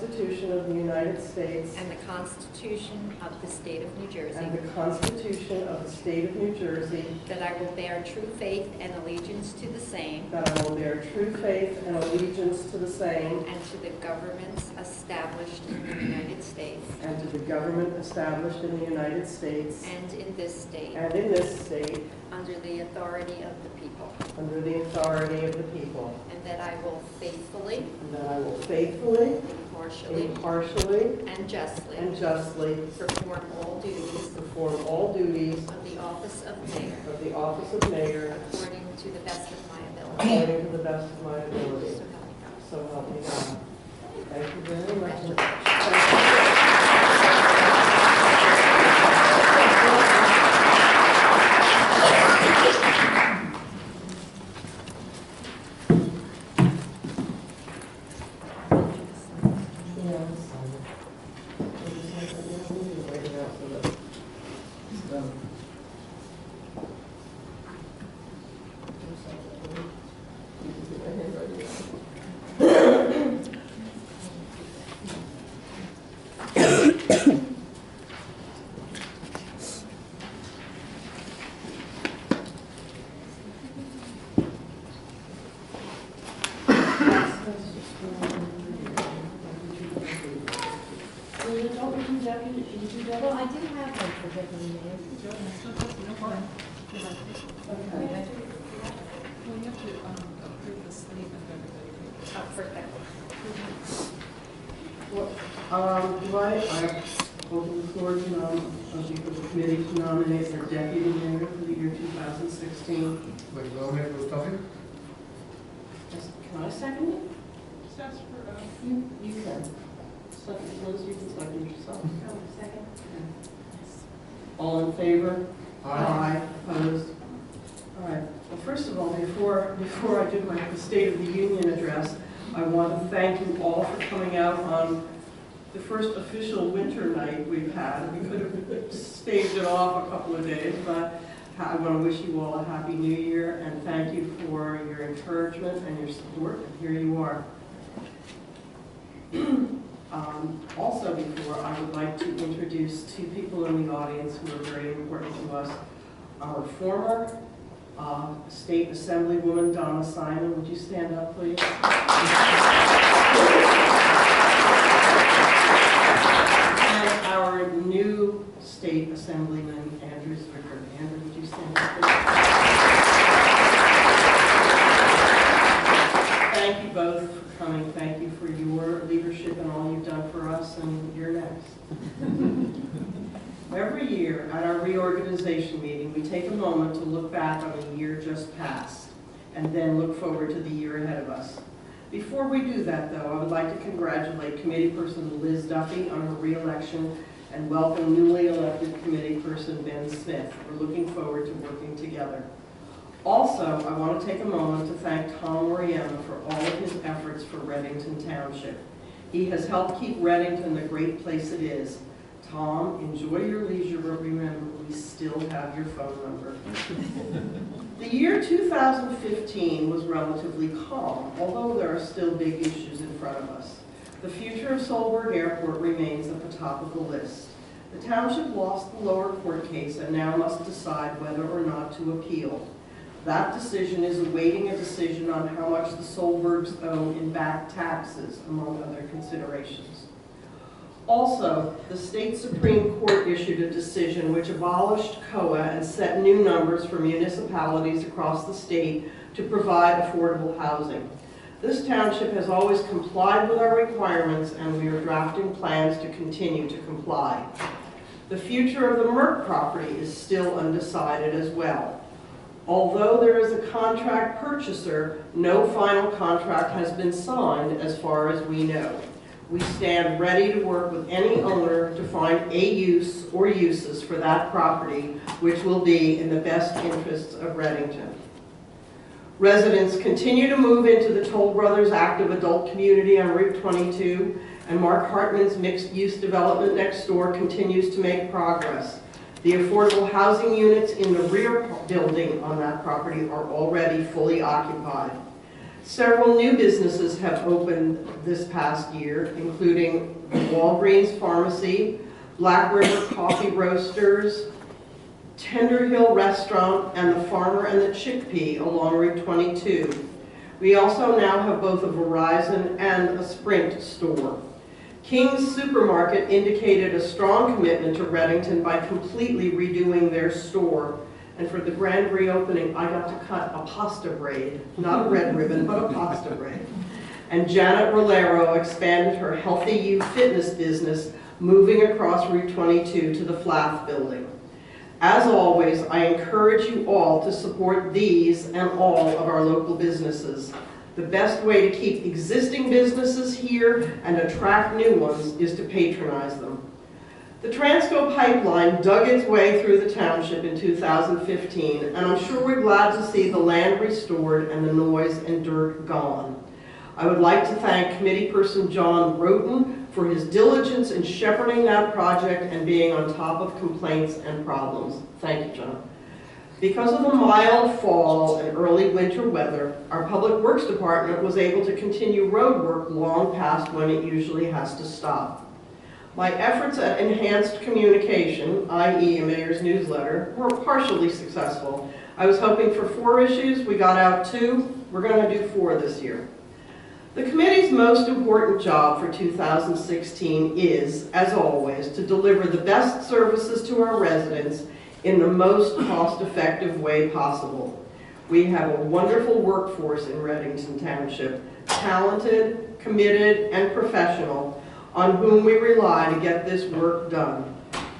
Constitution of the United States and the Constitution of the State of New Jersey, and the Constitution of the State of New Jersey, that I will bear true faith and allegiance to the same that I will bear true faith and allegiance to the same and to the governments established in the United States and to the government established in the United States and in this state, under the authority of the people, and that I will faithfully, impartially, and justly perform all duties of the office of mayor the office of mayor according to the best of my ability. according to the best of my ability. So help me God. So help me God. Thank you very much. Well, I do have one for deputy mayor. Do I open the floor to the committee to nominate for deputy mayor for the year 2016? Wait, go ahead, Mustafa. Can I second it? You can. Second, Liz, you can second yourself. Second. All in favor? Aye. Opposed? All right. Well, first of all, before I do my State of the Union address, I want to thank you all for coming out on the first official winter night we've had. We could have staved it off a couple of days, but I want to wish you all a happy new year and thank you for your encouragement and your support. And here you are. Also, before, I would like to introduce two people in the audience who are very important to us. Our former State Assemblywoman, Donna Simon. Would you stand up, please? And our new State Assemblyman, Andrew Zwicker. Andrew, would you stand up, please? Thank you both for coming. Thank you for your leadership and all you've done for us, and you're next. Every year at our reorganization meeting, we take a moment to look back on the year just passed and then look forward to the year ahead of us. Before we do that, though, I would like to congratulate committee person Liz Duffy on her re-election and welcome newly elected committee person Ben Smith. We're looking forward to working together. Also, I want to take a moment to thank Tom Moriema for all of his efforts for Readington Township. He has helped keep Readington the great place it is. Tom, enjoy your leisure, but remember, we still have your phone number. The year 2015 was relatively calm, although there are still big issues in front of us. The future of Solberg Airport remains at the top of the list. The township lost the lower court case and now must decide whether or not to appeal. That decision is awaiting a decision on how much the Solbergs owe in back taxes, among other considerations. Also, the state Supreme Court issued a decision which abolished COA and set new numbers for municipalities across the state to provide affordable housing. This township has always complied with our requirements, and we are drafting plans to continue to comply. The future of the Merck property is still undecided as well. Although there is a contract purchaser, no final contract has been signed as far as we know. We stand ready to work with any owner to find a use or uses for that property, which will be in the best interests of Readington. Residents continue to move into the Toll Brothers active adult community on Route 22, and Mark Hartman's mixed-use development next door continues to make progress. The affordable housing units in the rear building on that property are already fully occupied. Several new businesses have opened this past year, including the Walgreens Pharmacy, Black River Coffee Roasters, Tender Hill Restaurant, and the Farmer and the Chickpea along Route 22. We also now have both a Verizon and a Sprint store. King's Supermarket indicated a strong commitment to Readington by completely redoing their store. And for the grand reopening, I got to cut a pasta braid, not a red ribbon, but a pasta braid. And Janet Rolero expanded her Healthy You fitness business, moving across Route 22 to the Flath building. As always, I encourage you all to support these and all of our local businesses. The best way to keep existing businesses here and attract new ones is to patronize them. The Transco pipeline dug its way through the township in 2015, and I'm sure we're glad to see the land restored and the noise and dirt gone. I would like to thank committee person John Roten for his diligence in shepherding that project and being on top of complaints and problems. Thank you, John. Because of the mild fall and early winter weather, our Public Works Department was able to continue road work long past when it usually has to stop. My efforts at enhanced communication, i.e. a mayor's newsletter, were partially successful. I was hoping for 4 issues, we got out 2. We're going to do 4 this year. The committee's most important job for 2016 is, as always, to deliver the best services to our residents in the most cost-effective way possible. We have a wonderful workforce in Readington Township, talented, committed, and professional, on whom we rely to get this work done.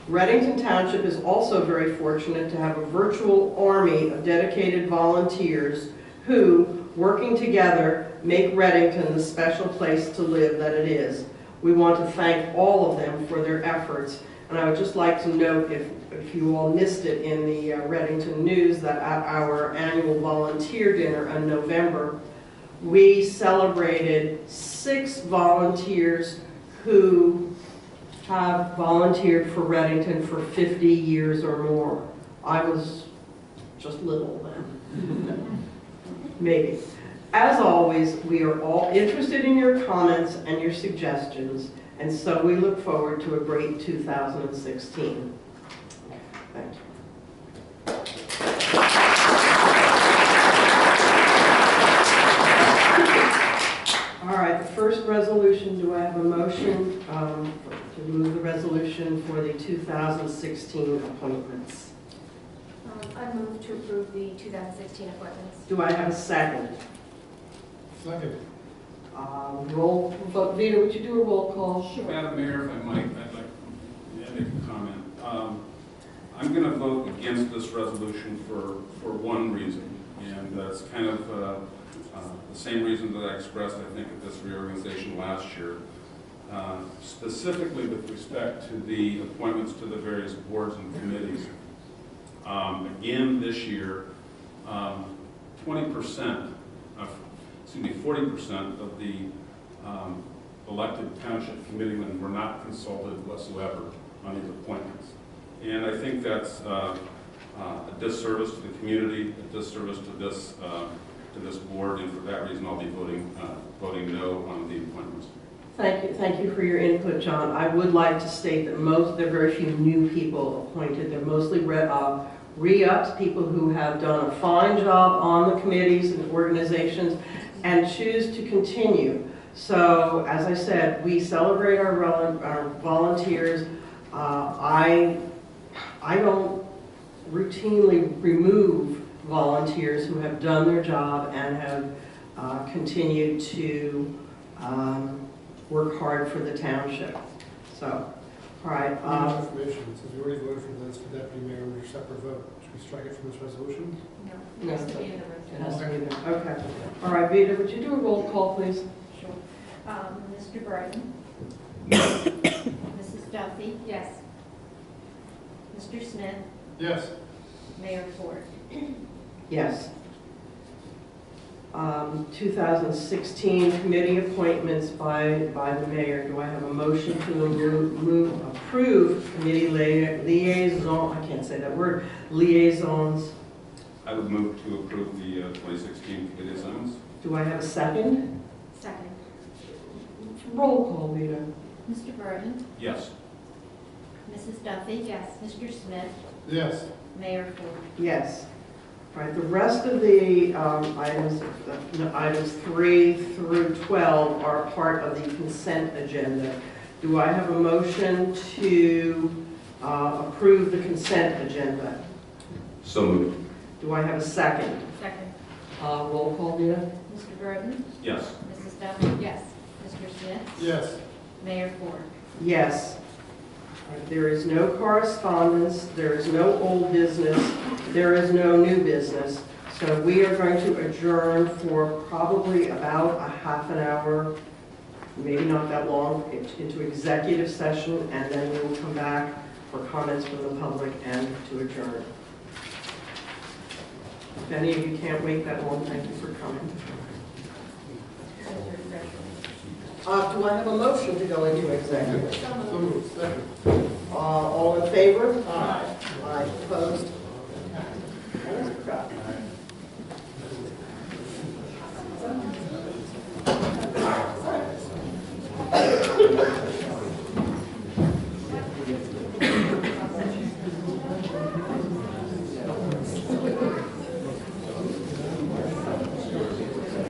Readington Township is also very fortunate to have a virtual army of dedicated volunteers who, working together, make Readington the special place to live that it is. We want to thank all of them for their efforts. And I would just like to note, if you all missed it in the Readington News, that at our annual volunteer dinner in November, we celebrated 6 volunteers who have volunteered for Readington for 50 years or more. I was just little then, maybe. As always, we are all interested in your comments and your suggestions, and so we look forward to a great 2016. Thank you. All right, the first resolution, do I have a motion to move the resolution for the 2016 appointments? I move to approve the 2016 appointments. Do I have a second? Second. Roll vote. Vita, would you do a roll call? Sure. Madam Mayor, if I might, I'd like to make a comment. I'm going to vote against this resolution for one reason, and that's kind of the same reason that I expressed, I think, at this reorganization last year, specifically with respect to the appointments to the various boards and committees. Again, this year, 40% of the elected township committeemen were not consulted whatsoever on these appointments. And I think that's a disservice to the community, a disservice to this board, and for that reason I'll be voting no on the appointments. Thank you for your input, John. I would like to state that there are very few new people appointed. They're mostly re-ups, people who have done a fine job on the committees and organizations and choose to continue. So, as I said, we celebrate our volunteers. I don't routinely remove volunteers who have done their job and have continued to work hard for the township. So, all right. Information, since we already voted for this for deputy mayor under separate vote, should we strike it from this resolution? No, it has to be in the It has resolution. to be there. Okay. All right, Vita, would you do a roll call, please? Sure. Mr. Brighton? Mrs. Duffy? Yes. Mr. Smith? Yes. Mayor Ford? Yes. 2016 committee appointments by the mayor. Do I have a motion to approve committee liaison? I can't say that word. Liaisons. I would move to approve the 2016 committee assignments. Do I have a second? Second. Roll call, Rita. Mr. Burton, Yes. Mrs. Duffy. Yes. Mr. Smith, Yes. Mayor Ford. Yes. All right, the rest of the items 3 through 12 are part of the consent agenda. Do I have a motion to approve the consent agenda? So moved. Do I have a second? Second. Roll call, Rita. Mr. Burton, Yes. Mrs. Duffy. Yes. Mr. Smith, Yes. Mayor Ford. Yes. All right, there is no correspondence, there is no old business, there is no new business. So we are going to adjourn for probably about a half an hour, maybe not that long, into executive session, and then we will come back for comments from the public and to adjourn. If any of you can't wait that long, thank you for coming. Do I have a motion to go into executive? So moved. Second. All in favor? Aye. Aye, opposed? Crap.